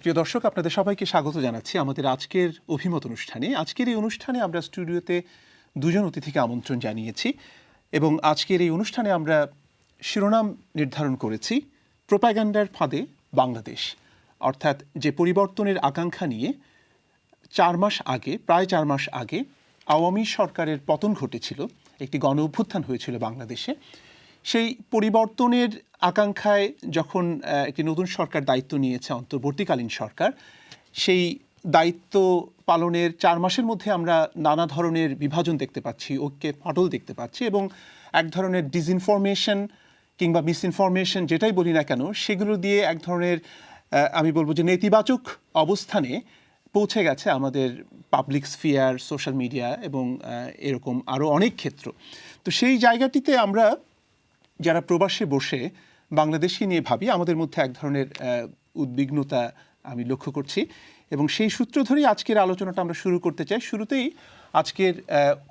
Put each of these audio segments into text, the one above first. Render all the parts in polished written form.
প্রিয় দর্শক, আপনাদের সবাইকে স্বাগত জানাচ্ছি আমাদের আজকের অভিমত অনুষ্ঠানে। আজকের এই অনুষ্ঠানে আমরা স্টুডিওতে দুজন অতিথিকে আমন্ত্রণ জানিয়েছি এবং আজকের এই অনুষ্ঠানে আমরা শিরোনাম নির্ধারণ করেছি প্রোপাগান্ডার ফাঁদে বাংলাদেশ, অর্থাৎ যে পরিবর্তনের আকাঙ্ক্ষা নিয়ে প্রায় 4 মাস আগে আওয়ামী সরকারের পতন ঘটেছিল, একটি গণ অভ্যুত্থান হয়েছিল বাংলাদেশে। সেই পরিবর্তনের আকাঙ্ক্ষায় যখন একটি নতুন সরকার দায়িত্ব নিয়েছে, অন্তর্বর্তীকালীন সরকার, সেই দায়িত্ব পালনের 4 মাসের মধ্যে আমরা নানা ধরনের বিভাজন দেখতে পাচ্ছি, ঐক্যের ফাটল দেখতে পাচ্ছি এবং এক ধরনের ডিসইনফরমেশন কিংবা মিসইনফরমেশন যেটাই বলি না কেন, সেগুলো দিয়ে এক ধরনের আমি বলবো যে নেতিবাচক অবস্থানে পৌঁছে গেছে আমাদের পাবলিক স্ফিয়ার, সোশ্যাল মিডিয়া এবং এরকম আরও অনেক ক্ষেত্র। তো সেই জায়গাটিতে আমরা যারা প্রবাসে বসে বাংলাদেশি নিয়ে ভাবি, আমাদের মধ্যে এক ধরনের উদ্বিগ্নতা আমি লক্ষ্য করছি এবং সেই সূত্র ধরেই আজকের আলোচনাটা আমরা শুরু করতে চাই। শুরুতেই আজকের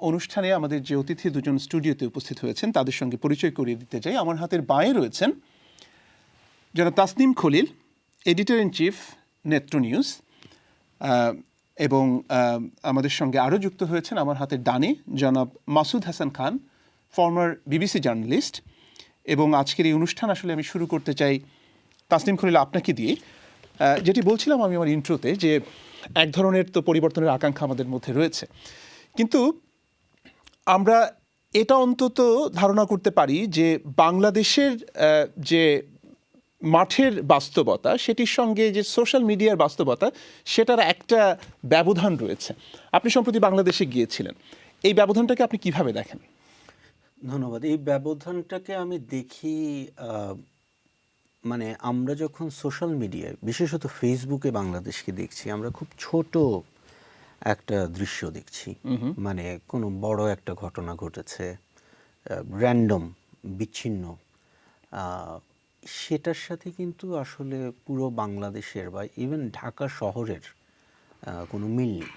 অনুষ্ঠানে আমাদের যে অতিথি দুজন স্টুডিওতে উপস্থিত হয়েছেন তাদের সঙ্গে পরিচয় করিয়ে দিতে চাই। আমার হাতের বাঁয়ে রয়েছেন যারা Tasnim Khalil, editor in chief, Netra news, এবং আমাদের সঙ্গে আরও যুক্ত হয়েছেন আমার হাতের ডানে জনাব Masud Hasan Khan, former BBC journalist. এবং আজকের এই অনুষ্ঠান আসলে আমি শুরু করতে চাই তাসনিম খলিল আপনাকে দিয়ে, যেটি বলছিলাম আমি আমার ইন্ট্রোতে, যে এক ধরনের তো পরিবর্তনের আকাঙ্ক্ষা আমাদের মধ্যে রয়েছে, কিন্তু আমরা এটা অন্তত ধারণা করতে পারি যে বাংলাদেশের যে মাঠের বাস্তবতা, সেটির সঙ্গে যে সোশ্যাল মিডিয়ার বাস্তবতা, সেটার একটা ব্যবধান রয়েছে। আপনি সম্প্রতি বাংলাদেশে গিয়েছিলেন, এই ব্যবধানটাকে আপনি কিভাবে দেখেন? ধন্যবাদ। এই ব্যবধানটাকে আমি দেখি, মানে আমরা যখন সোশ্যাল মিডিয়ায়, বিশেষত ফেসবুকে বাংলাদেশকে দেখছি, আমরা খুব ছোট একটা দৃশ্য দেখছি। মানে কোনো বড় একটা ঘটনা ঘটেছে, র্যান্ডম, বিচ্ছিন্ন, সেটার সাথে কিন্তু আসলে পুরো বাংলাদেশের বা ইভেন ঢাকা শহরের কোনো মিল নেই।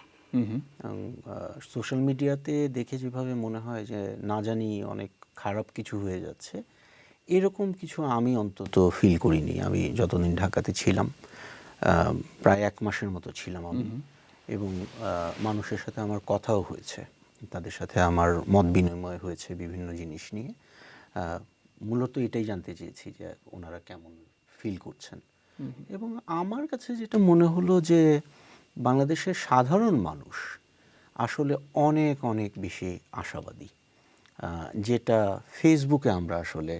সোশ্যাল মিডিয়াতে দেখে যেভাবে মনে হয় যে না জানি অনেক খারাপ কিছু হয়ে যাচ্ছে, এরকম কিছু আমি অন্তত ফিল করিনি। আমি যতদিন ঢাকাতে ছিলাম, প্রায় 1 মাসের মতো ছিলাম আমি, এবং মানুষের সাথে আমার কথাও হয়েছে, তাদের সাথে আমার মত বিনিময় হয়েছে বিভিন্ন জিনিস নিয়ে। মূলত এটাই জানতে চেয়েছি যে ওনারা কেমন ফিল করছেন। এবং আমার কাছে যেটা মনে হলো যে বাংলাদেশের সাধারণ মানুষ আসলে অনেক অনেক বেশি আশাবাদী, যেটা ফেসবুকে আমরা আসলে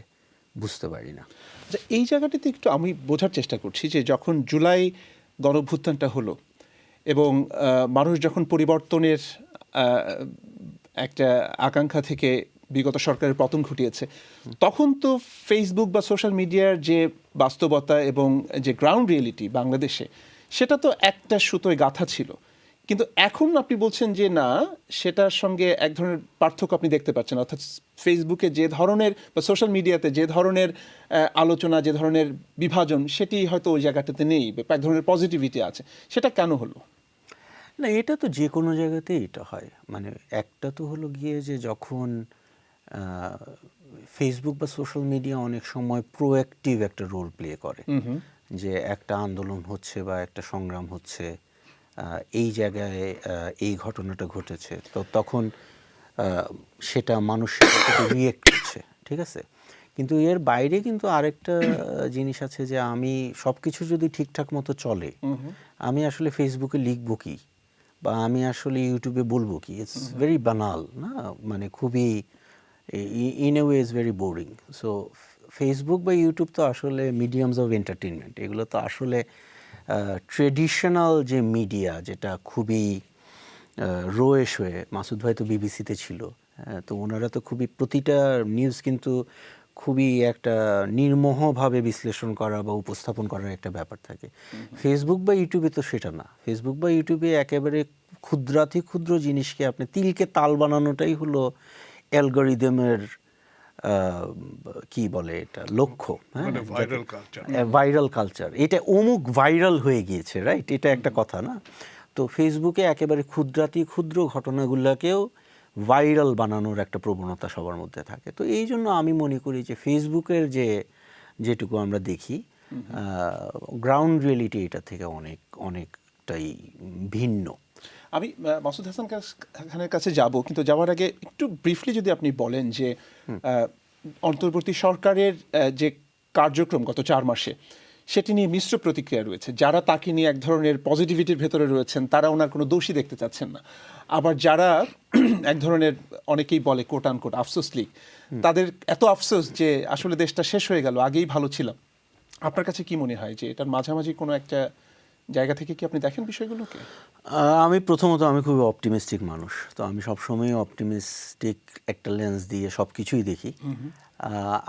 বুঝতে পারি না। এই জায়গাটিতে একটু আমি বোঝার চেষ্টা করছি যে যখন জুলাই গণঅভ্যুত্থানটা হলো এবং মানুষ যখন পরিবর্তনের একটা আকাঙ্ক্ষা থেকে বিগত সরকারের পতন ঘটিয়েছে, তখন তো ফেসবুক বা সোশ্যাল মিডিয়ার যে বাস্তবতা এবং যে গ্রাউন্ড রিয়েলিটি বাংলাদেশে, সেটা তো একটা সুতোয় গাঁথা ছিল। কিন্তু এখন আপনি বলছেন যে না, সেটার সঙ্গে এক ধরনের পার্থক্য আপনি দেখতে পাচ্ছেন, অর্থাৎ ফেসবুকে যে ধরনের বা সোশ্যাল মিডিয়াতে যে ধরনের আলোচনা, যে ধরনের বিভাজন, সেটি হয়তো ওই জায়গাটাতে নেই, এক ধরনের পজিটিভিটি আছে। সেটা কেন হলো? না, এটা তো যে কোনো জায়গাতেই এটা হয়। মানে একটা তো হলো গিয়ে যে যখন ফেসবুক বা সোশ্যাল মিডিয়া অনেক সময় প্রোঅ্যাক্টিভ একটা রোল প্লে করে, যে একটা আন্দোলন হচ্ছে বা একটা সংগ্রাম হচ্ছে, এই জায়গায় এই ঘটনাটা ঘটেছে, তো তখন সেটা মানুষ রিয়েক্ট করছে, ঠিক আছে। কিন্তু এর বাইরে কিন্তু আরেকটা জিনিস আছে, যে আমি সব কিছু যদি ঠিকঠাক মতো চলে, আমি আসলে ফেসবুকে লিখবো কি বা আমি আসলে ইউটিউবে বলবো কি? ইটস ভেরি বানাল, না? মানে খুবই, in a way is very boring. So Facebook বা ইউটিউব তো আসলে মিডিয়ামস অফ এন্টারটেনমেন্ট। এগুলো তো আসলে ট্রেডিশনাল যে মিডিয়া, যেটা খুবই রোয়েশ হয়ে, মাসুদ ভাই তো বিবিসিতে ছিল, তো ওনারা তো খুবই, প্রতিটা নিউজ কিন্তু খুবই একটা নির্মোহভাবে বিশ্লেষণ করা বা উপস্থাপন করার একটা ব্যাপার থাকে। ফেসবুক বা ইউটিউবে তো সেটা না। ফেসবুক বা ইউটিউবে একেবারে ক্ষুদ্রাতি ক্ষুদ্র জিনিসকে আপনি তিলকে তাল বানানোটাই হলো অ্যালগরিদমের কি বলে এটা, লক্ষ্য। ভাইরাল কালচার, এটা অমুক ভাইরাল হয়ে গিয়েছে, রাইট? এটা একটা কথা না? তো ফেসবুকে একেবারে ক্ষুদ্রাতি ক্ষুদ্র ঘটনাগুলোকেও ভাইরাল বানানোর একটা প্রবণতা সবার মধ্যে থাকে। তো এই জন্য আমি মনে করি যে ফেসবুকের যেটুকু আমরা দেখি, গ্রাউন্ড রিয়েলিটি এটা থেকে অনেকটাই ভিন্ন। আমি মাসুদ হাসান খানের কাছে যাব, কিন্তু যাওয়ার আগে একটু ব্রিফলি যদি আপনি বলেন যে অন্তর্বর্তী সরকারের যে কার্যক্রম গত 4 মাসে, সেটি নিয়ে মিশ্র প্রতিক্রিয়া রয়েছে। যারা তাকে নিয়ে এক ধরনের পজিটিভিটির ভেতরে রয়েছেন, তারা ওনার কোনো দোষী দেখতে চাচ্ছেন না। আবার যারা এক ধরনের, অনেকেই বলে কোট আনকোট আফসোস লীগ, তাদের এত আফসোস যে আসলে দেশটা শেষ হয়ে গেল, আগেই ভালো ছিলাম। আপনার কাছে কি মনে হয় যে এটার মাঝামাঝি কোনো একটা জায়গা থেকে কি আপনি দেখেন বিষয়গুলোকে? আমি খুবই অপটিমিস্টিক মানুষ, তো আমি সবসময় অপটিমিস্টিক একটা লেন্স দিয়ে সব কিছুই দেখি।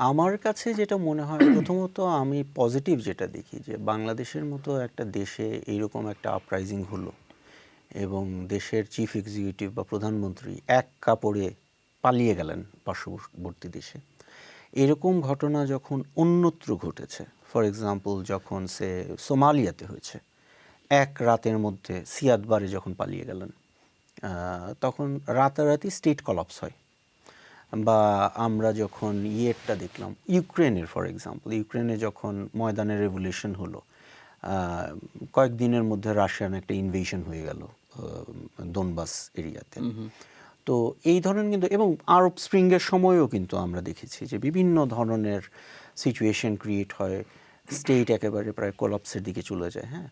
আমার কাছে যেটা মনে হয়, প্রথমত আমি পজিটিভ যেটা দেখি, যে বাংলাদেশের মতো একটা দেশে এইরকম একটা আপরাইজিং হলো এবং দেশের চিফ এক্সিকিউটিভ বা প্রধানমন্ত্রী এক কাপড়ে পালিয়ে গেলেন পার্শ্ববর্তী দেশে। এরকম ঘটনা যখন অন্যত্র ঘটেছে, ফর এক্সাম্পল যখন সোমালিয়াতে হয়েছে, এক রাতের মধ্যে সিয়াদবারে যখন পালিয়ে গেলেন, তখন রাতারাতি স্টেট কলাপস হয়। বা আমরা যখন দেখলাম ইউক্রেনের, ফর এক্সাম্পল ইউক্রেনে যখন ময়দানে রেভলিউশন হলো, কয়েকদিনের মধ্যে রাশিয়ান একটা ইনভেশন হয়ে গেল দোনবাস এরিয়াতে। তো এই ধরনের কিন্তু, এবং আরব স্প্রিংয়ের সময়ও কিন্তু আমরা দেখেছি যে বিভিন্ন ধরনের সিচুয়েশন ক্রিয়েট হয়, স্টেট একেবারে প্রায় কোলাপসের দিকে চলে যায়। হ্যাঁ,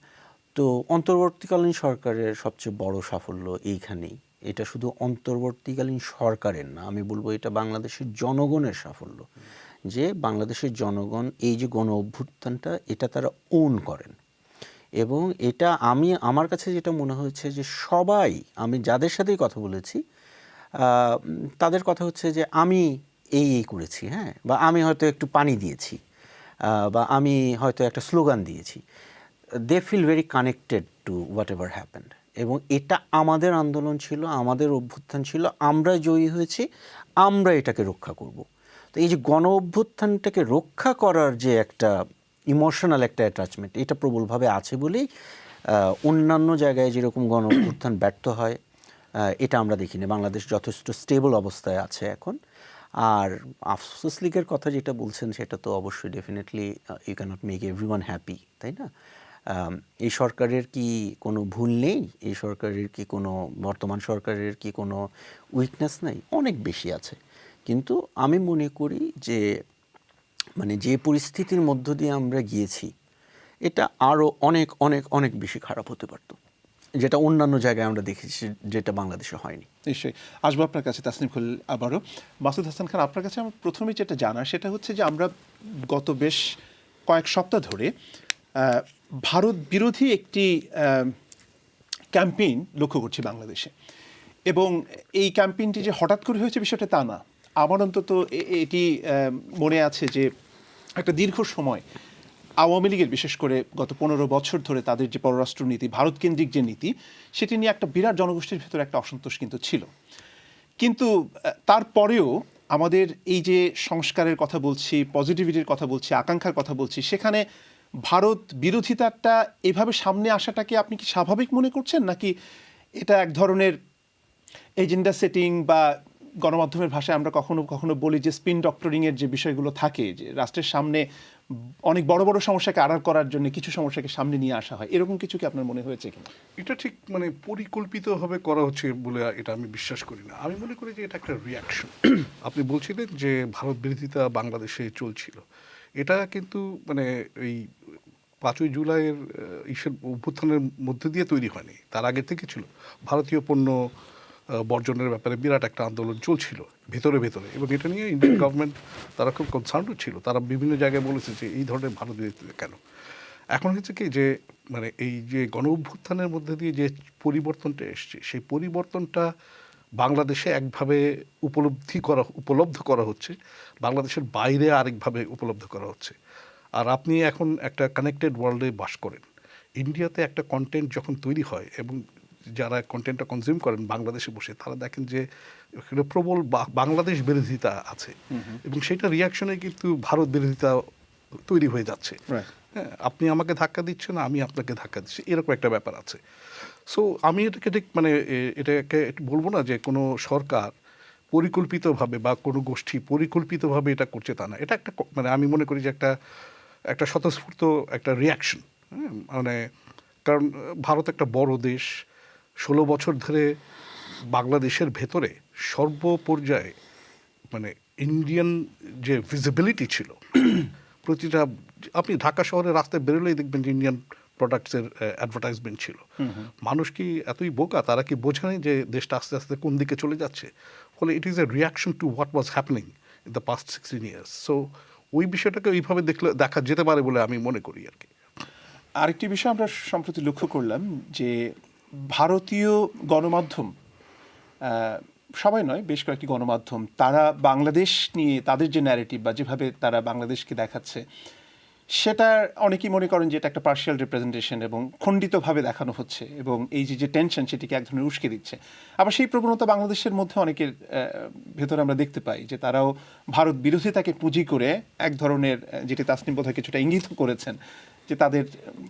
তো অন্তর্বর্তীকালীন সরকারের সবচেয়ে বড় সাফল্য এইখানেই। এটা শুধু অন্তর্বর্তীকালীন সরকারের না, আমি বলবো এটা বাংলাদেশের জনগণের সাফল্য, যে বাংলাদেশের জনগণ এই যে গণ অভ্যুত্থানটা, এটা তারা ওন করেন। এবং এটা আমার কাছে যেটা মনে হয়েছে যে সবাই, আমি যাদের সাথেই কথা বলেছি, তাদের কথা হচ্ছে যে আমি এই করেছি, হ্যাঁ, বা আমি হয়তো একটু পানি দিয়েছি, বা আমি হয়তো একটা স্লোগান দিয়েছি। They feel very connected to whatever happened. এবং এটা আমাদের আন্দোলন ছিল, আমাদের অভ্যুত্থান ছিল, আমরা জয়ী হয়েছি, আমরা এটাকে রক্ষা করব। তো এই যে গণ অভ্যুত্থানটাকে রক্ষা করার যে একটা ইমোশনাল একটা অ্যাটাচমেন্ট, এটা প্রবলভাবে আছে বলেই অন্যান্য জায়গায় যেরকম গণ অভ্যুত্থান ব্যর্থ হয়, এটা আমরা দেখিনি। বাংলাদেশ যথেষ্ট স্টেবল অবস্থায় আছে এখন। আর আফসোস লীগের কথা যেটা বলছেন, সেটা তো অবশ্যই definitely you cannot make everyone happy, তাই না? এই সরকারের কি কোনো ভুল নেই? এই সরকারের কি কোনো, বর্তমান সরকারের কি কোনো উইকনেস নেই? অনেক বেশি আছে। কিন্তু আমি মনে করি যে মানে যে পরিস্থিতির মধ্য দিয়ে আমরা গিয়েছি, এটা আরও অনেক অনেক অনেক বেশি খারাপ হতে পারত, যেটা অন্যান্য জায়গায় আমরা দেখেছি, যেটা বাংলাদেশে হয়নি। নিশ্চয়ই আসবো আপনার কাছে তাসনিম খলিল আবারও। মাসুদ হাসান খান, আপনার কাছে আমার প্রথমে যেটা জানার, সেটা হচ্ছে যে আমরা গত বেশ কয়েক সপ্তাহ ধরে ভারত বিরোধী একটি ক্যাম্পেইন লক্ষ্য করছি বাংলাদেশে, এবং এই ক্যাম্পেইনটি যে হঠাৎ করে হয়েছে বিষয়টা তা না। আমার অন্তত এটি মনে আছে যে একটা দীর্ঘ সময় আওয়ামী লীগের, বিশেষ করে গত 15 বছর ধরে তাদের যে পররাষ্ট্রনীতি, ভারতকেন্দ্রিক যে নীতি, সেটি নিয়ে একটা বিরাট জনগোষ্ঠীর ভেতরে একটা অসন্তোষ কিন্তু ছিল। কিন্তু তারপরেও আমাদের এই যে সংস্কারের কথা বলছি, পজিটিভিটির কথা বলছি, আকাঙ্ক্ষার কথা বলছি, সেখানে ভারত বিরোধিতাটা এভাবে সামনে আসাটাকে আপনি কি স্বাভাবিক মনে করছেন, নাকি এটা এক ধরনের এজেন্ডা সেটিং, বা গণমাধ্যমের ভাষায় আমরা কখনো কখনো বলি যে স্পিন ডক্টরিংয়ের যে বিষয়গুলো থাকে, যে রাষ্ট্রের সামনে অনেক বড় বড় সমস্যাকে আড়াল করার জন্য কিছু সমস্যাকে সামনে নিয়ে আসা হয়, এরকম কিছু কি আপনার মনে হয়েছে কিনা? এটা ঠিক মানে পরিকল্পিতভাবে করা হচ্ছে বলে এটা আমি বিশ্বাস করি না। আমি মনে করি যে এটা একটা রিয়াকশন। আপনি বলছিলেন যে ভারত বিরোধিতা বাংলাদেশে চলছিল, এটা কিন্তু মানে এই 5ই জুলাইয়ের অভ্যুত্থানের মধ্যে দিয়ে তৈরি হয়নি, তার আগে থেকে ছিল। ভারতীয় পণ্য বর্জনের ব্যাপারে বিরাট একটা আন্দোলন চলছিল ভেতরে ভেতরে, এবং এটা নিয়ে ইন্ডিয়ান গভর্নমেন্ট তারা খুব কনসার্নড ছিল। তারা বিভিন্ন জায়গায় বলেছে যে এই ধরনের ভারত বিরোধিতা কেন। এখন হচ্ছে কি যে মানে এই যে গণ অভ্যুত্থানের মধ্যে দিয়ে যে পরিবর্তনটা এসছে, সেই পরিবর্তনটা বাংলাদেশে একভাবে উপলব্ধ করা হচ্ছে, বাংলাদেশের বাইরে আরেকভাবে উপলব্ধ করা হচ্ছে। আর আপনি এখন একটা কানেক্টেড ওয়ার্ল্ডে বাস করেন। ইন্ডিয়াতে একটা কন্টেন্ট যখন তৈরি হয় এবং যারা কন্টেন্টটা কনজিউম করেন বাংলাদেশে বসে, তারা দেখেন যে এখানে প্রবল বাংলাদেশ বিরোধিতা আছে, এবং সেটা রিয়াকশনে কিন্তু ভারত বিরোধিতা তৈরি হয়ে যাচ্ছে। হ্যাঁ, আপনি আমাকে ধাক্কা দিচ্ছেন, আমি আপনাকে ধাক্কা দিচ্ছি, এরকম একটা ব্যাপার আছে। সো আমি এটাকে ঠিক মানে এটাকে বলবো না যে কোনো সরকার পরিকল্পিতভাবে বা কোনো গোষ্ঠী পরিকল্পিতভাবে এটা করছে, তা না। এটা একটা মানে আমি মনে করি যে একটা একটা স্বতঃস্ফূর্ত একটা রিয়াকশন। মানে কারণ ভারত একটা বড় দেশ, 16 বছর ধরে বাংলাদেশের ভেতরে সর্বপর্যায়ে মানে ইন্ডিয়ান যে ভিজিবিলিটি ছিল, প্রতিটা আপনি ঢাকা শহরের রাস্তায় বেরোলেই দেখবেন যে ইন্ডিয়ান প্রোডাক্টসের অ্যাডভার্টাইজমেন্ট ছিল। মানুষ কি এতই বোকা, তারা কি বোঝে না যে দেশটা আস্তে আস্তে কোন দিকে চলে যাচ্ছে? ফলে it is a reaction to what was happening in the past 16 years. So ওই বিষয়টাকে ওইভাবে দেখা যেতে পারে বলে আমি মনে করি আর কি। আরেকটি বিষয় আমরা সম্প্রতি লক্ষ্য করলাম যে ভারতীয় গণমাধ্যম, সবাই নয়, বেশ কয়েকটি গণমাধ্যম, তারা বাংলাদেশ নিয়ে তাদের যে ন্যারেটিভ বা যেভাবে তারা বাংলাদেশকে দেখাচ্ছে, সেটা অনেকেই মনে করেন যে এটা একটা পার্শিয়াল রিপ্রেজেন্টেশন এবং খণ্ডিতভাবে দেখানো হচ্ছে, এবং এই যে টেনশন সেটিকে এক ধরনের উস্কে দিচ্ছে। আবার সেই প্রবণতা বাংলাদেশের মধ্যে অনেকের ভেতরে আমরা দেখতে পাই যে তারাও ভারত বিরোধিতাকে পুঁজি করে এক ধরনের, যেটি তাসনিম বোধহয় কিছুটা ইঙ্গিত করেছেন, যে তাদের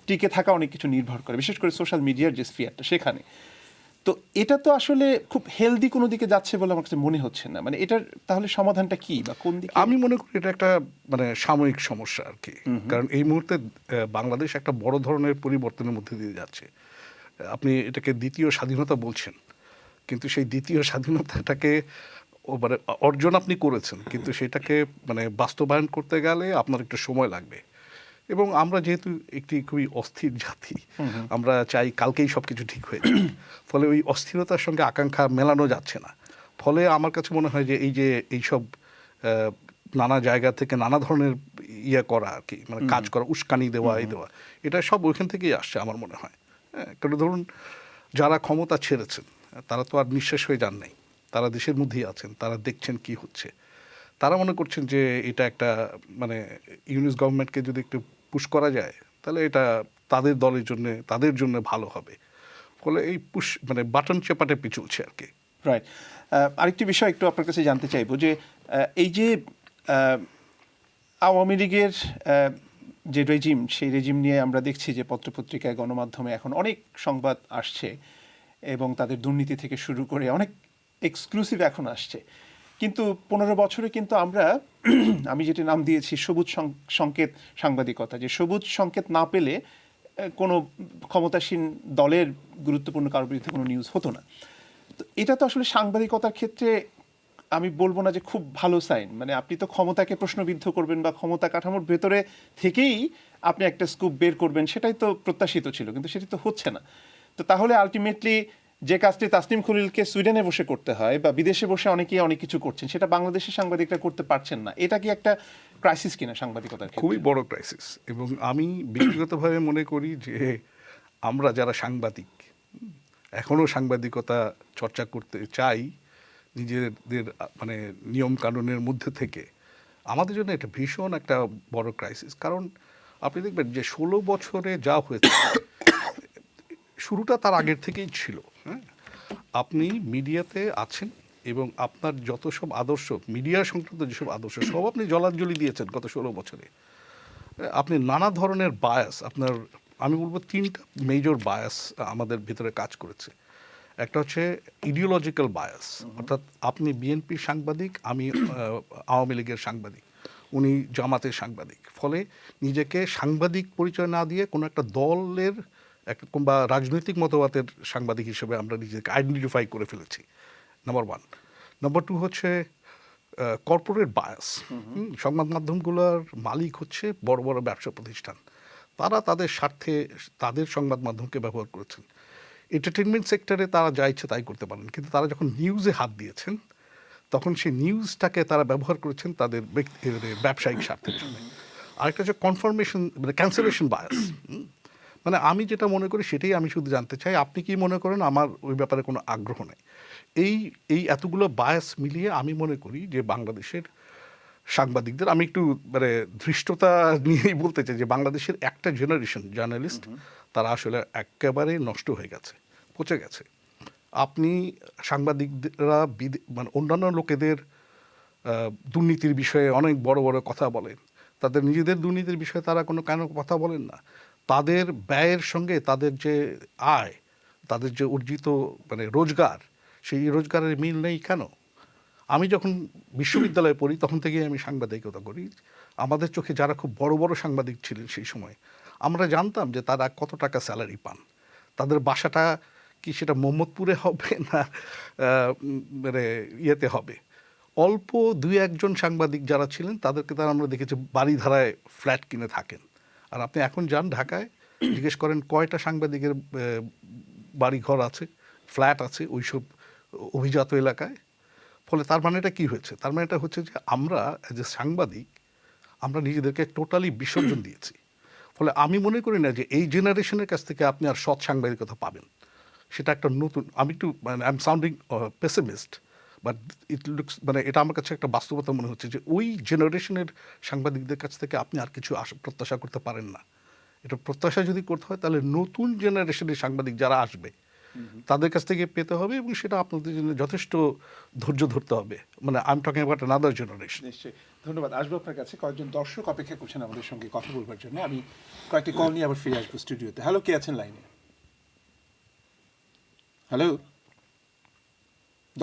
টিকে থাকা অনেক কিছু নির্ভর করে, বিশেষ করে সোশ্যাল মিডিয়ার যে স্ফিয়ারটা সেখানে। তো এটা তো আসলে খুব হেলদি কোনো দিকে যাচ্ছে বলে আমার কাছে মনে হচ্ছে না। মানে এটার তাহলে সমাধানটা কি বা কোন দিকে? আমি মনে করি এটা একটা মানে সাময়িক সমস্যা আর কি। কারণ এই মুহূর্তে বাংলাদেশ একটা বড় ধরনের পরিবর্তনের মধ্যে দিয়ে যাচ্ছে। আপনি এটাকে দ্বিতীয় স্বাধীনতা বলছেন, কিন্তু সেই দ্বিতীয় স্বাধীনতাটাকে মানে অর্জন আপনি করেছেন, কিন্তু সেটাকে মানে বাস্তবায়ন করতে গেলে আপনার একটু সময় লাগবে। এবং আমরা যেহেতু একটি খুবই অস্থির জাতি, আমরা চাই কালকেই সব কিছু ঠিক হয়ে যাবে। ফলে ওই অস্থিরতার সঙ্গে আকাঙ্ক্ষা মেলানো যাচ্ছে না। ফলে আমার কাছে মনে হয় যে এইসব নানা জায়গা থেকে নানা ধরনের করা আর কি, মানে কাজ করা, উস্কানি দেওয়া, দেওয়া, এটা সব ওইখান থেকেই আসছে আমার মনে হয়। হ্যাঁ, কারণ ধরুন যারা ক্ষমতা ছেড়েছেন তারা তো আর নিঃশেষ হয়ে যান নাই, তারা দেশের মধ্যেই আছেন, তারা দেখছেন কি হচ্ছে। তারা মনে করছেন যে এটা একটা মানে ইউনিস গভর্নমেন্টকে যদি একটু পুশ করা যায় তাহলে এটা তাদের দলের জন্য, তাদের জন্য ভালো হবে। ফলে এই পুশ মানে বাটন চেপাটে চলছে আর কি। রাইট। আরেকটি বিষয় একটু আপনার কাছে জানতে চাইবো যে এই যে আওয়ামী লীগের যে রেজিম, সেই রেজিম নিয়ে আমরা দেখছি যে পত্রপত্রিকায়, গণমাধ্যমে এখন অনেক সংবাদ আসছে এবং তাদের দুর্নীতি থেকে শুরু করে অনেক এক্সক্লুসিভ এখন আসছে। কিন্তু 15 বছরে কিন্তু আমরা আমি যেটি নাম দিয়েছি সবুজ সংকেত সাংবাদিকতা, যে সবুজ সংকেত না পেলে কোনো ক্ষমতাসীন দলের গুরুত্বপূর্ণ কারোর বিরুদ্ধে কোনো নিউজ হতো না। তো এটা তো আসলে সাংবাদিকতার ক্ষেত্রে আমি বলবো না যে খুব ভালো সাইন। মানে আপনি তো ক্ষমতাকে প্রশ্নবিদ্ধ করবেন বা ক্ষমতা কাঠামোর ভেতরে থেকেই আপনি একটা স্কুপ বের করবেন, সেটাই তো প্রত্যাশিত ছিল, কিন্তু সেটি তো হচ্ছে না। তো তাহলে আলটিমেটলি যে কাজটি তাসনিম খলিলকে সুইডেনে বসে করতে হয় বা বিদেশে বসে অনেকেই অনেক কিছু করছেন, সেটা বাংলাদেশের সাংবাদিকরা করতে পারছেন না। এটা কি একটা ক্রাইসিস কিনা সাংবাদিকতার ক্ষেত্রে? খুবই বড় ক্রাইসিস। এবং আমি ব্যক্তিগতভাবে মনে করি যে আমরা যারা সাংবাদিক এখনও সাংবাদিকতা চর্চা করতে চাই নিজেদের মানে নিয়ম কানুনের মধ্যে থেকে, আমাদের জন্য এটা ভীষণ একটা বড় ক্রাইসিস। কারণ আপনি দেখবেন যে 16 বছরে যা হয়েছে শুরুটা তার আগের থেকেই ছিল। হ্যাঁ, আপনি মিডিয়াতে আছেন এবং আপনার যত সব আদর্শ, মিডিয়া সংক্রান্ত যেসব আদর্শ, সব আপনি জলাঞ্জলি দিয়েছেন গত 16 বছরে। আপনি নানা ধরনের বায়াস, আপনার আমি বলবো 3টা মেজর বায়াস আমাদের ভিতরে কাজ করেছে। একটা হচ্ছে ইডিওলজিক্যাল বায়াস, অর্থাৎ আপনি বিএনপির সাংবাদিক, আমি আওয়ামী লীগের সাংবাদিক, উনি জামাতের সাংবাদিক। ফলে নিজেকে সাংবাদিক পরিচয় না দিয়ে কোনো একটা দলের একটা কিংবা রাজনৈতিক মতবাদের সাংবাদিক হিসেবে আমরা নিজেকে আইডেন্টিফাই করে ফেলেছি, নাম্বার 1। নাম্বার 2 হচ্ছে কর্পোরেট বায়াস। সংবাদ মাধ্যমগুলোর মালিক হচ্ছে বড় বড় ব্যবসা প্রতিষ্ঠান, তারা তাদের স্বার্থে তাদের সংবাদ মাধ্যমকে ব্যবহার করেছেন। এন্টারটেনমেন্ট সেক্টরে তারা যা ইচ্ছে তাই করতে পারেন, কিন্তু তারা যখন নিউজে হাত দিয়েছেন তখন সেই নিউজটাকে তারা ব্যবহার করেছেন তাদের ব্যবসায়িক স্বার্থের জন্য। আরেকটা হচ্ছে কনফার্মেশন মানে ক্যান্সেলেশন বায়াস। মানে আমি যেটা মনে করি সেটাই আমি শুধু জানতে চাই, আপনি কি মনে করেন, আমার ওই ব্যাপারে কোনো আগ্রহ নেই। এই এতগুলো বায়াস মিলিয়ে আমি মনে করি যে বাংলাদেশের সাংবাদিকদের, আমি একটু মানে ধৃষ্টতা নিয়েই বলতে চাই যে বাংলাদেশের একটা জেনারেশন জার্নালিস্ট তারা আসলে একেবারে নষ্ট হয়ে গেছে, পচে গেছে। আপনি সাংবাদিকরা মানে অন্যান্য লোকেদের দুর্নীতির বিষয়ে অনেক বড় বড় কথা বলেন, তাদের নিজেদের দুর্নীতির বিষয়ে তারা কেন কথা বলেন না। তাদের ব্যয়ের সঙ্গে তাদের যে আয়, তাদের যে অর্জিত মানে রোজগার, সেই রোজগারের মিল নেই কেন? আমি যখন বিশ্ববিদ্যালয়ে পড়ি তখন থেকেই আমি সাংবাদিকতা করি। আমাদের চোখে যারা খুব বড় বড় সাংবাদিক ছিলেন সেই সময়, আমরা জানতাম যে তারা কত টাকা স্যালারি পান, তাদের বাসাটা কি সেটা মোহাম্মদপুরে হবে না মানে ইয়েতে হবে। অল্প দুই একজন সাংবাদিক যারা ছিলেন তাদেরকে তারা আমরা দেখেছি বাড়িধারায় ফ্ল্যাট কিনে থাকেন। আর আপনি এখন যান ঢাকায়, জিজ্ঞেস করেন কয়টা সাংবাদিকের বাড়িঘর আছে, ফ্ল্যাট আছে ওইসব অভিজাত এলাকায়। ফলে তার মানে এটা কী হয়েছে? তার মানে এটা হচ্ছে যে আমরা অ্যাজ এ সাংবাদিক আমরা নিজেদেরকে টোটালি বিসর্জন দিয়েছি। ফলে আমি মনে করি না যে এই জেনারেশনের কাছ থেকে আপনি আর সৎ সাংবাদিকতা পাবেন। সেটা একটা নতুন, আমি একটু মানে I am sounding pessimist, but it looks মানে এটা আমার কাছে একটা বাস্তবতা মনে হচ্ছে যে ওই জেনারেশনের সাংবাদিকদের কাছ থেকে আপনি আর কিছু প্রত্যাশা করতে পারেন না। এটা প্রত্যাশা যদি করতে হয় তাহলে নতুন জেনারেশনের সাংবাদিক যারা আসবে তাদের কাছ থেকে পেতে হবে, এবং সেটা আপনাদের জন্য যথেষ্ট ধৈর্য ধরতে হবে। মানে I am talking about another generation. নিশ্চয়ই, ধন্যবাদ। আসবো আপনার কাছে। কয়েকজন দর্শক অপেক্ষা করছেন আমাদের সঙ্গে কথা বলবার জন্য। আমি কয়েকটি কল নিয়ে আবার ফিরে আসবো স্টুডিওতে। হ্যালো, কে আছেন লাইনে? হ্যালো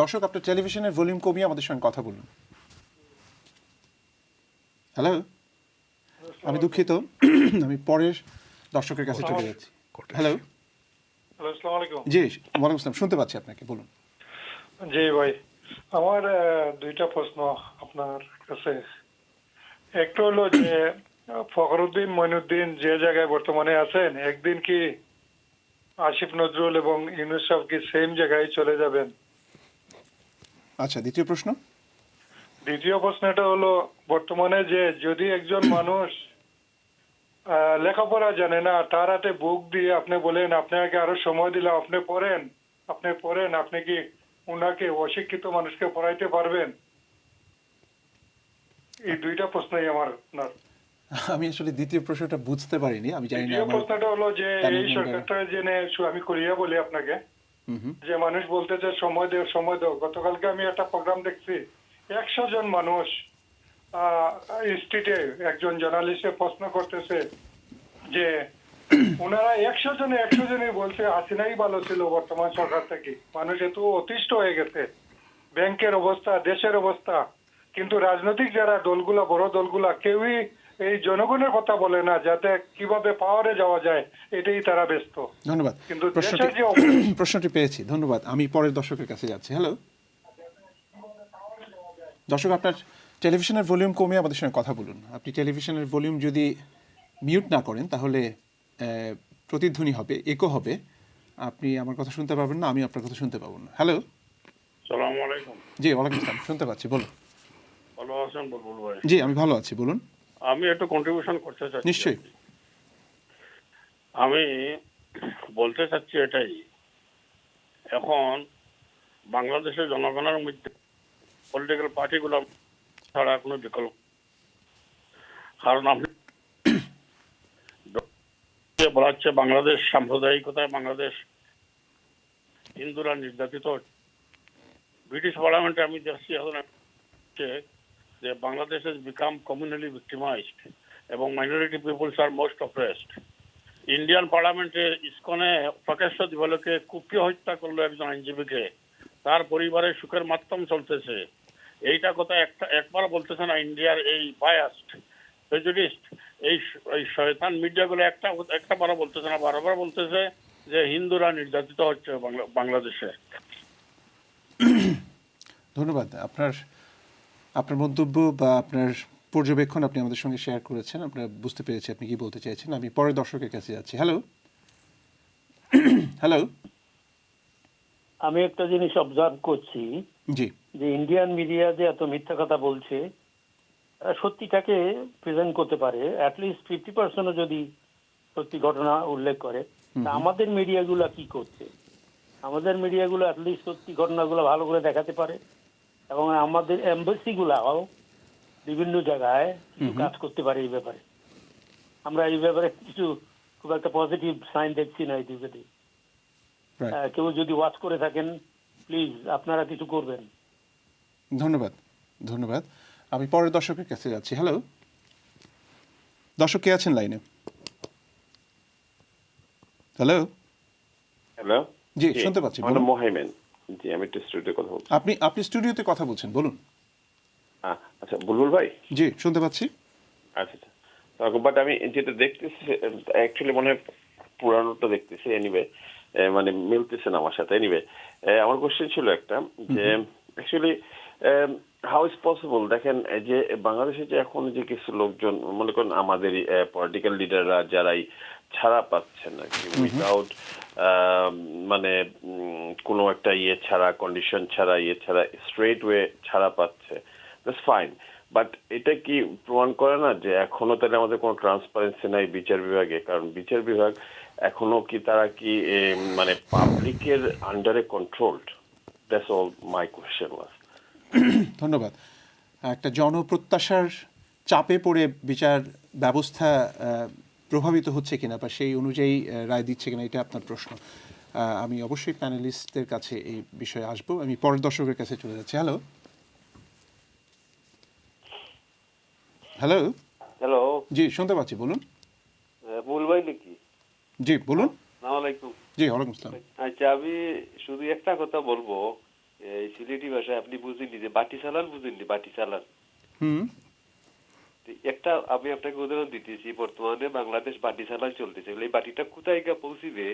দর্শক, আপনার টেলিভিশনের ভলিউম কমিয়ে আমাদের সঙ্গে কথা বলুন। হ্যালো, আমি দুঃখিত, আমি পরের দর্শকের কাছে চলে যাচ্ছি। হ্যালো, হ্যালো, আসসালামু আলাইকুম। জি ওয়ালাইকুম আসসালাম, শুনতে পাচ্ছি আপনাকে, বলুন। জি ভাই, আমার দুইটা প্রশ্ন আপনার কাছে। একটা হলো যে ফখরুদ্দিন মঈনুদ্দিন যে জায়গায় বর্তমানে আছেন, একদিন কি আসিফ নজরুল এবং ইউনূস সাহেব কি সেম জায়গায় চলে যাবেন? আচ্ছা, দ্বিতীয় প্রশ্ন। দ্বিতীয় প্রশ্নটা হলো, বর্তমানে যে যদি একজন মানুষ লেখাপড়া জানে না, তার হাতে বুক দিয়ে আপনি বলেন আপনাকে আরো সময় দিলাম, আপনি পড়েন, আপনি কি উনাকে অশিক্ষিত মানুষকে পড়াইতে পারবেন? এই দুইটা প্রশ্নই আমার আপনার। আমি আসলে দ্বিতীয় প্রশ্নটা বুঝতে পারিনি, আমি জানি না। দ্বিতীয় আমার প্রশ্নটা হলো যে এই সরকারটা জেনে আমি করিয়া বলি আপনাকে, যে মানুষ বলতেছে সময় দাও। গতকালকে আমি একটা প্রোগ্রাম দেখছি, 100 জন মানুষ স্ট্রিটে একজন জার্নালিস্টের প্রশ্ন করতেছে যে ওনারা 100 জনই বলছে হাসিনাই ভালো ছিল বর্তমান সরকার থেকে। মানুষ এত অতিষ্ঠ হয়ে গেছে, ব্যাংকের অবস্থা, দেশের অবস্থা, কিন্তু রাজনৈতিক যারা দলগুলা, বড় দলগুলা, কেউই এই জনগণের কথা বলে না, যাতে কিভাবে পাওয়ারে যাওয়া যায়, এটাই তারা ব্যস্ত। ধন্যবাদ, কিন্তু দেশের যে প্রশ্নটি পেয়েছি, ধন্যবাদ। আমি পরের দর্শকের কাছে যাচ্ছি। হ্যালো দর্শক, আপনার টেলিভিশনের ভলিউম কমিয়ে আমাদের সঙ্গে কথা বলুন। আপনি টেলিভিশনের ভলিউম যদি মিউট না করেন তাহলে প্রতিধ্বনি হবে, একো হবে, আপনি আমার কথা শুনতে পারবেন না, আমি আপনার কথা শুনতে পাবো না। হ্যালো, আসসালামু আলাইকুম। জি ওয়ালাইকুম আসসালাম, শুনতে পাচ্ছি, বলুন। ভালো আছেন বুলবুল ভাই? জি আমি ভালো আছি, বলুন। আমি একটু কন্ট্রিবিউশন করতে চাচ্ছি। নিশ্চয়ই। আমি বলতে চাচ্ছি এটাই, এখন বাংলাদেশের জনগণের মধ্যে পলিটিক্যাল পার্টিগুলো ছাড়া কোনো বিকল্প, কারণ আপনি বলা হচ্ছে বাংলাদেশ সাম্প্রদায়িকতায় বাংলাদেশ হিন্দুরা নির্যাতিত। ব্রিটিশ পার্লামেন্টে আমি দেখছি এখন যে Bangladesh has become communally victimized এবং মাইনরিটি পিপলস আর মোস্ট অপ্রেসড। ইন্ডিয়ান পার্লামেন্টে ইসকনে প্রকাশ্য দিবালোকে কুপিয়ে হত্যা করলো একজন আইনজীবীকে, তার পরিবারের সুখের মাধ্যম চলতেছে। এইটা কথা একবার বলতেছে না ইন্ডিয়ার এই বায়াসড প্রেজুডিসড এই শয়তান মিডিয়াগুলো একটা বারো বলতেছে না, বারবার বলতেছে যে হিন্দুরা নির্যাতিত হচ্ছে বাংলাদেশে। ধন্যবাদ। আপনার মন্তব্য বা আপনার পর্যবেক্ষণ আপনি আমাদের সঙ্গে শেয়ার করেছেন, আমরা বুঝতে পেরেছি আপনি কি বলতে চাইছেন। আমি পরের দর্শকের কাছে যাচ্ছি। হ্যালো হ্যালো, আমি একটা জিনিস অবজার্ভ করছি, জি যে ইন্ডিয়ান মিডিয়া যে এত মিথ্যা কথা বলছে, সত্যিটাকে প্রেজেন্ট করতে পারে, অ্যাটলিস্ট 50% যদি সত্যি ঘটনা উল্লেখ করে। তা আমাদের মিডিয়াগুলো কি করছে? আমাদের মিডিয়াগুলো অ্যাটলিস্ট সত্যি ঘটনাগুলো ভালো করে দেখাতে পারে, এবং আমাদের এমবাসিগুলাও বিভিন্ন জায়গায় কিছু কাজ করতে পারে এই ব্যাপারে। আমরা এই ব্যাপারে কিছু খুব একটা পজিটিভ সাইন দেখছি না এই দিকে। রাইট, কেউ যদি ওয়াচ করে থাকেন, প্লিজ আপনারা কিছু করবেন। ধন্যবাদ। আমি পরের দর্শকের কাছে যাচ্ছি। হ্যালো দর্শক, কে আছেন লাইনে? হ্যালো হ্যালো, জি শুনতে পাচ্ছি, আমার বলুন। নাম মোহাইমেন। জি, আমি একটু স্টুডিওতে কথা বলছি। আপনি স্টুডিওতে কথা বলছেন, বলুন। আচ্ছা বুলবুল ভাই, জি শুনতে পাচ্ছি। আচ্ছা আচ্ছা, বাট আমি যেটা দেখতেছি অ্যাকচুয়ালি মনে হয় পুরানোটা দেখতেছি এনিওয়ে, মানে মিলতেছে না আমার সাথে। এনিওয়ে আমার কোশ্চেন ছিল একটা যে অ্যাকচুয়ালি হাউ ইজ পসিবল, দেখেন এই যে বাংলাদেশে যে এখন যে কিছু লোকজন মনে করেন আমাদের পলিটিক্যাল লিডাররা যারাই ছাড়া পাচ্ছেন আর কি উইদাউট মানে কোনো একটা ছাড়া, কন্ডিশন ছাড়া, ছাড়া স্ট্রেট ওয়ে ছাড়া পাচ্ছে, দ্যাটস ফাইন। বাট এটা কি প্রমাণ করে না যে এখনো তাহলে আমাদের কোনো ট্রান্সপারেন্সি নাই বিচার বিভাগে? কারণ বিচার বিভাগ এখনো কি তারা কি মানে পাবলিকের আন্ডারে controlled? That's all my question ওয়াজ। ধন্যবাদ। একটা জনপ্রত্যাশার চাপে পড়ে বিচার ব্যবস্থা প্রভাবিত হচ্ছে কিনা বা সেই অনুযায়ী রায় দিচ্ছে কিনা, এটা আপনার প্রশ্ন। আমি অবশ্যই প্যানেলিস্টদের কাছে এই বিষয়ে আসবো। আমি পরের দর্শকের কাছে চলে যাচ্ছি। হ্যালো হ্যালো হ্যালো, জি, শুনতে পাচ্ছি, বলুন। মূল ভাই নাকি? জি বলুন। আসসালামু আলাইকুম। জি, ওয়ালাইকুম আসসালাম। আচ্ছা, আমি শুধু একটা কথা বলবো, এই সিলেটি ভাষায় আপনি বুঝেননি যে বাটি চালান, বুঝেননি বাটি চালান। হুম। একটা আমি আপনাকে উদাহরণ দিতেছি, বর্তমানে বাংলাদেশ বাটি চালান চলতেছে, এই বাটিটা কোথায় গিয়ে পৌঁছিবে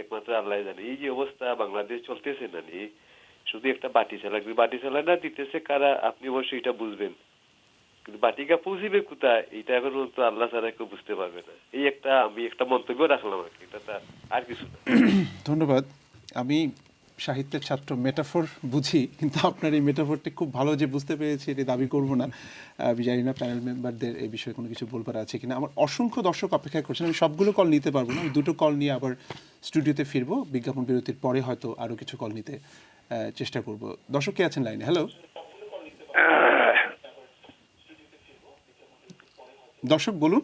একমাত্র আল্লাহ জানে। এই যে অবস্থা বাংলাদেশ চলতেছে না, শুধু একটা বাটি চালান না দিতেছে কারা, আপনি অবশ্যই এটা বুঝবেন, কিন্তু বাটিকা পৌঁছিবে কোথায় এটা এখন তো আল্লাহ ছাড়া কেউ বুঝতে পারবে না। এই আমি একটা মন্তব্য রাখলাম আর কি, এটা আর কিছু না। ধন্যবাদ। আমি সাহিত্যের ছাত্র, মেটাফোর বুঝি, কিন্তু আপনার এই মেটাফোরটি খুব ভালো যে বুঝতে পেরেছি এটা দাবি করব না। আমি জানি না প্যানেল মেম্বারদের এই বিষয়ে কোনো কিছু বলবার আছে কিনা। আমার অসংখ্য দর্শক অপেক্ষা করছেন, আমি সবগুলো কল নিতে পারবো না। আমি দুটো কল নিয়ে আবার স্টুডিওতে ফিরবো, বিজ্ঞাপন বিরতির পরে হয়তো আরও কিছু কল নিতে চেষ্টা করব। দর্শক কে আছেন লাইনে? হ্যালো দর্শক, বলুন।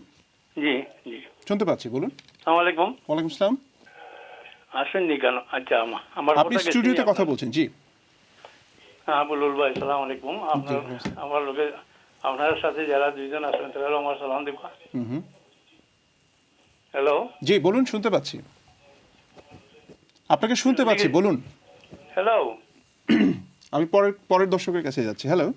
জি জি, শুনতে পাচ্ছি, বলুন। আসসালামু আলাইকুম। ওয়ালাইকুম আসসালাম। আসেননি কেন? আচ্ছা, আমার আপনি স্টুডিওতে কথা বলছেন? জি। হ্যাঁ, বুলবুল ভাই, সালাম আলাইকুম। আমার লোকে আপনার সাথে যারা দুইজন আছেন তারা আমার সালাম দিবা। হ্যালো জি বলুন, শুনতে পাচ্ছি, আপনাকে শুনতে পাচ্ছি, বলুন। হ্যালো, আমি পরের দর্শকের কাছে যাচ্ছি। হ্যালো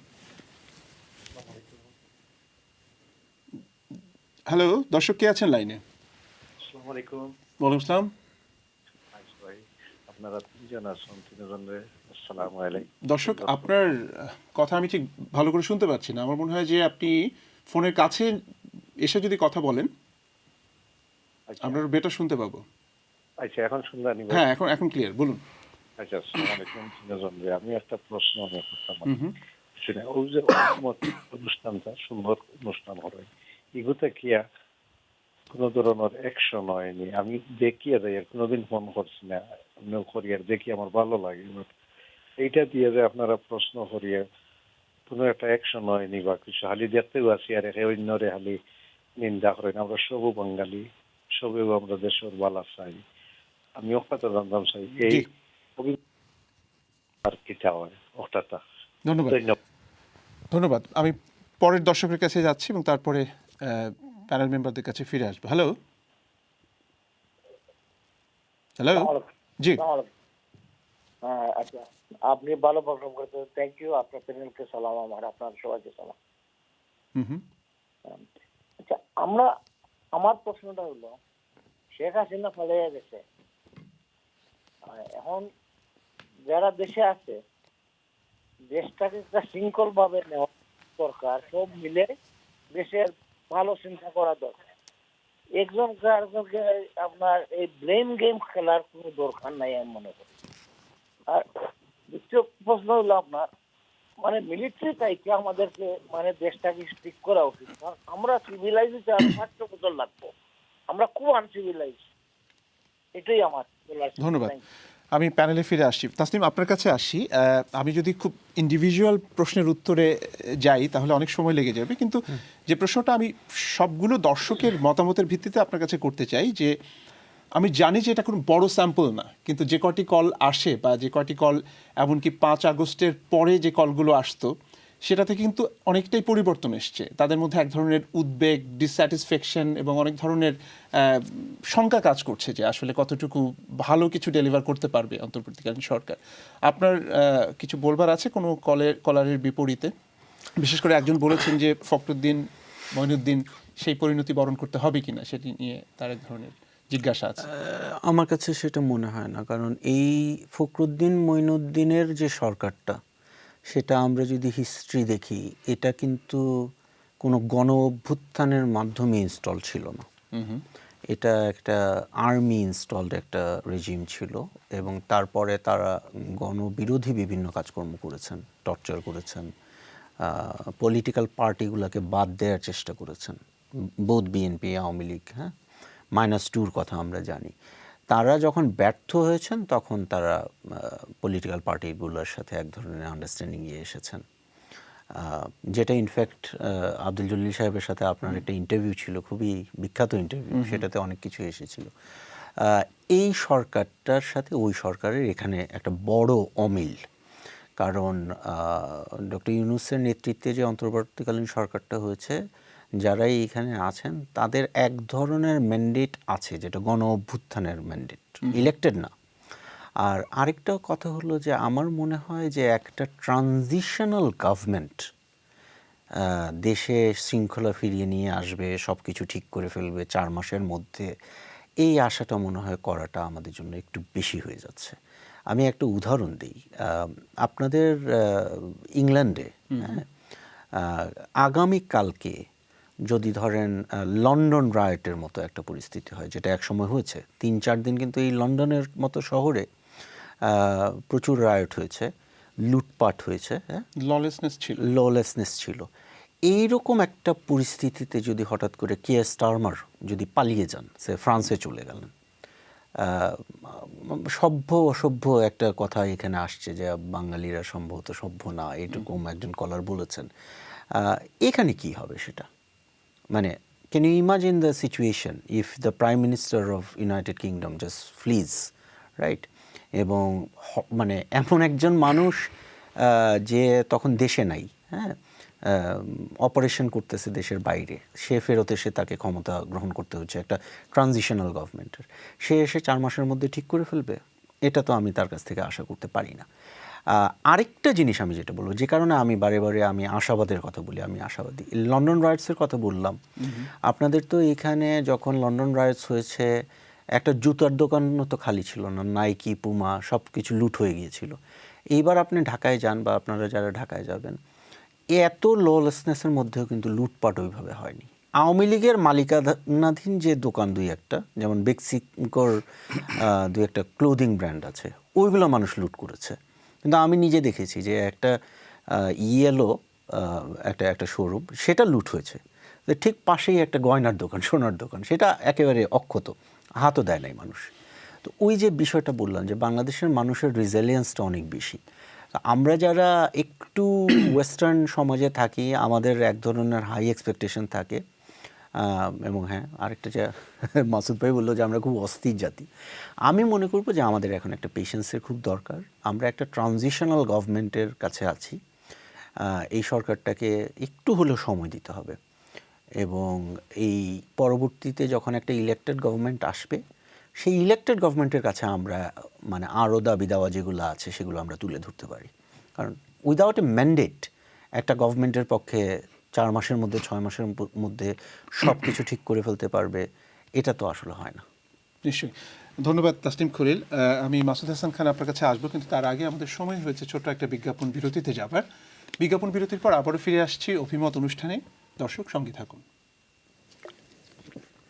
হ্যালো দর্শক কে আছেন লাইনে? আসসালামু আলাইকুম। ওয়ালাইকুম আসসালাম। ভাই, আপনারা তিনজন আছেন, তিনজনের আসসালামু আলাইকুম। দর্শক, আপনার কথা আমি ঠিক ভালো করে শুনতে পাচ্ছি না। আমার মনে হয় যে আপনি ফোনের কাছে এসে যদি কথা বলেন আপনার বেটার শুনতে পাবো। আচ্ছা, এখন শুনলাম। হ্যাঁ, এখন ক্লিয়ার, বলুন। আচ্ছা, আসসালামু আলাইকুম তিনজন। আমি একটা প্রশ্ন করতাম, শুনে ওই যে অনুষ্ঠানটা সুন্দর অনুষ্ঠান হবে, এগুতে কি কোনো ধরনের অ্যাকশন হয়নি? আমি দেখিয়ে যাই, কোনোদিন ফোন করছি না, আমিও করি আর দেখি, আমার ভালো লাগে। এইটা দিয়ে যে আপনারা প্রশ্ন করিয়ে কোনো একটা অ্যাকশন হয়নি বা কিছু, হালি দেখতেও আসি আর অন্যরে হালি নিন্দা করেন। আমরা সবু বাঙালি, সবেও আমরা দেশের বালা চাই। আমি কথা জানতাম চাই এই আর কিটা হয় ওটা। ধন্যবাদ। ধন্যবাদ। আমি পরের দর্শকের কাছে যাচ্ছি এবং তারপরে প্যানেল মেম্বারদের কাছে ফিরে আসবো। হ্যালো হ্যালো জি। হ্যাঁ, আচ্ছা, আপনি ভালো প্রোগ্রাম করেছেন, থ্যাংক ইউ। আপনার প্যানেলকে সালাম, আপনার সবাইকে সালাম। আচ্ছা, আমার প্রশ্নটা হলো, শেখ হাসিনা পালিয়ে গেছে, এখন যারা দেশে আছে দেশটাকে একটা শৃঙ্খল ভাবে নেওয়া দরকার, সব মিলে দেশের ভালো চিন্তা করা দরকার। একজনকে আরেকজনকে আপনার এই ব্লেম গেম খেলার কোনো দরকার নাই আমি মনে করি। আর দ্বিতীয় প্রশ্ন হলো আপনার, মানে মিলিটারি চাইতে আমাদেরকে মানে দেশটাকে স্ট্রিক করা উচিত, কারণ আমরা সিভিলাইজ হতে আরো 500 বছর লাগবো, আমরা খুব আনসিভিলাইজ। এটাই আমার বলার। ধন্যবাদ। আমি প্যানেলে ফিরে আসছি। তাসনিম, আপনার কাছে আসি। আমি যদি খুব ইন্ডিভিজুয়াল প্রশ্নের উত্তরে যাই তাহলে অনেক সময় লেগে যাবে, কিন্তু যে প্রশ্নটা আমি সবগুলো দর্শকের মতামতের ভিত্তিতে আপনার কাছে করতে চাই, যে আমি জানি যে এটা কোনো বড় স্যাম্পল না, কিন্তু যে কটি কল আসে বা যে কটি কল এমনকি 5 আগস্টের পরে যে কলগুলো আসতো সেটাতে কিন্তু অনেকটাই পরিবর্তন এসছে। তাদের মধ্যে এক ধরনের উদ্বেগ, ডিসস্যাটিসফ্যাকশন এবং অনেক ধরনের শঙ্কা কাজ করছে যে আসলে কতটুকু ভালো কিছু ডেলিভার করতে পারবে অন্তর্বর্তীকালীন সরকার। আপনার কিছু বলবার আছে কোনো কলারের বিপরীতে? বিশেষ করে একজন বলেছেন যে ফখরুদ্দিন মঈনুদ্দিন সেই পরিণতি বরণ করতে হবে কিনা সেটি নিয়ে তার এক ধরনের জিজ্ঞাসা আছে। আমার কাছে সেটা মনে হয় না, কারণ এই ফখরুদ্দিন মঈনুদ্দিনের যে সরকারটা, সেটা আমরা যদি হিস্ট্রি দেখি, এটা কিন্তু কোনো গণ অভ্যুত্থানের মাধ্যমে ইনস্টল ছিল না। এটা একটা আর্মি ইনস্টলড একটা রেজিম ছিল, এবং তারপরে তারা গণবিরোধী বিভিন্ন কাজকর্ম করেছেন, টর্চার করেছেন, পলিটিক্যাল পার্টিগুলোকে বাদ দেওয়ার চেষ্টা করেছেন, বোধ বিএনপি, আওয়ামী লীগ, হ্যাঁ, -2 কথা আমরা জানি। তারা যখন ব্যর্থ হয়েছেন তখন তারা পলিটিক্যাল পার্টিগুলোর সাথে এক ধরনের আন্ডারস্ট্যান্ডিংয়ে এসেছেন, যেটা ইনফ্যাক্ট আব্দুল জলিল সাহেবের সাথে আপনার একটা ইন্টারভিউ ছিল, খুবই বিখ্যাত ইন্টারভিউ, সেটাতে অনেক কিছু এসেছিল। এই সরকারটার সাথে ওই সরকারের এখানে একটা বড় অমিল, কারণ ডক্টর ইউনূসের নেতৃত্বে যে অন্তর্বর্তীকালীন সরকারটা হয়েছে, যারাই এখানে আছেন তাদের এক ধরনের ম্যান্ডেট আছে, যেটা গণ অভ্যুত্থানের ম্যান্ডেট, ইলেক্টেড না। আর আরেকটা কথা হলো যে আমার মনে হয় যে একটা ট্রানজিশনাল গভর্নমেন্ট দেশে শৃঙ্খলা ফিরিয়ে নিয়ে আসবে, সব কিছু ঠিক করে ফেলবে 4 মাসের মধ্যে, এই আশাটা মনে হয় করাটা আমাদের জন্য একটু বেশি হয়ে যাচ্ছে। আমি একটা উদাহরণ দিই, আপনাদের ইংল্যান্ডে আগামীকালকে যদি ধরেন লন্ডন রায়টের মতো একটা পরিস্থিতি হয়, যেটা একসময় হয়েছে, 3-4 দিন কিন্তু এই লন্ডনের মতো শহরে প্রচুর রায়ট হয়েছে, লুটপাট হয়েছে, হ্যাঁ, ললেসনেস ছিল। এইরকম একটা পরিস্থিতিতে যদি হঠাৎ করে কিয়ার স্টারমার যদি পালিয়ে যান, সে ফ্রান্সে চলে গেলেন, সভ্য অসভ্য একটা কথা এখানে আসছে যে বাঙালিরা সম্ভবত সভ্য না, এরকম একজন কলার বলেছেন। এখানে কি হবে সেটা, মানে can you imagine the situation if the prime minister of United Kingdom just flees, right? এবং মানে এমন একজন মানুষ যে তখন দেশে নাই, হ্যাঁ, অপারেশন করতেছে দেশের বাইরে, সে ফেরত এসে তাকে ক্ষমতা গ্রহণ করতে হচ্ছে একটা ট্রানজিশনাল গভর্নমেন্টের, সে এসে 4 মাসের মধ্যে ঠিক করে ফেলবে, এটা তো আমি তার কাছ থেকে আশা করতে পারি না। আরেকটা জিনিস আমি যেটা বলবো, যে কারণে আমি বারে বারে আমি আশাবাদের কথা বলি, আমি আশাবাদী, লন্ডন রাইটসের কথা বললাম। আপনাদের তো এখানে যখন লন্ডন রাইটস হয়েছে, একটা জুতার দোকানও তো খালি ছিল না, নাইকি, পুমা সব কিছু লুট হয়ে গিয়েছিল। এইবার আপনি ঢাকায় যান, বা আপনারা যারা ঢাকায় যাবেন, এত ললেসনেসের মধ্যেও কিন্তু লুটপাট ওইভাবে হয়নি। আওয়ামী লীগের মালিকানাধীন যে দোকান 2-1টা, যেমন বেক্সিকোর 2-1টা ক্লোদিং ব্র্যান্ড আছে, ওইগুলো মানুষ লুট করেছে। কিন্তু আমি নিজে দেখেছি যে একটা ইয়েলো একটা শোরুম, সেটা লুট হয়েছে, ঠিক পাশেই একটা গয়নার দোকান, সোনার দোকান, সেটা একেবারে অক্ষত, হাতও দেয় নাই মানুষ। তো ওই যে বিষয়টা বললাম যে বাংলাদেশের মানুষের রেজিলিয়েন্সটা অনেক বেশি। আমরা যারা একটু ওয়েস্টার্ন সমাজে থাকি, আমাদের এক ধরনের হাই এক্সপেকটেশন থাকে, এবং হ্যাঁ, আরেকটা যে মাসুদ ভাই বললো যে আমরা খুব অস্থির জাতি, আমি মনে করবো যে আমাদের এখন একটা পেশেন্সের খুব দরকার। আমরা একটা ট্রানজিশনাল গভর্নমেন্টের কাছে আছি, এই সরকারটাকে একটু হলেও সময় দিতে হবে, এবং এই পরবর্তীতে যখন একটা ইলেক্টেড গভর্নমেন্ট আসবে, সেই ইলেক্টেড গভর্নমেন্টের কাছে আমরা মানে আরও দাবি দেওয়া যেগুলো আছে সেগুলো আমরা তুলে ধরতে পারি। কারণ উইদাউট এ ম্যান্ডেট একটা গভর্নমেন্টের পক্ষে 4 মাসের মধ্যে 6 মাসের মধ্যে সব কিছু ঠিক করে ফেলতে পারবে, এটা তো আসলে হয় না। নিশ্চয়ই, ধন্যবাদ তাসনিম খলিল। আমি মাসুদ হাসান খান আপনার কাছে আসবো, কিন্তু তার আগে আমাদের সময় হয়েছে ছোট্ট একটা বিজ্ঞাপন বিরতিতে যাবার। বিজ্ঞাপন বিরতির পর আবারও ফিরে আসছি অভিমত অনুষ্ঠানে, দর্শক সঙ্গে থাকুন।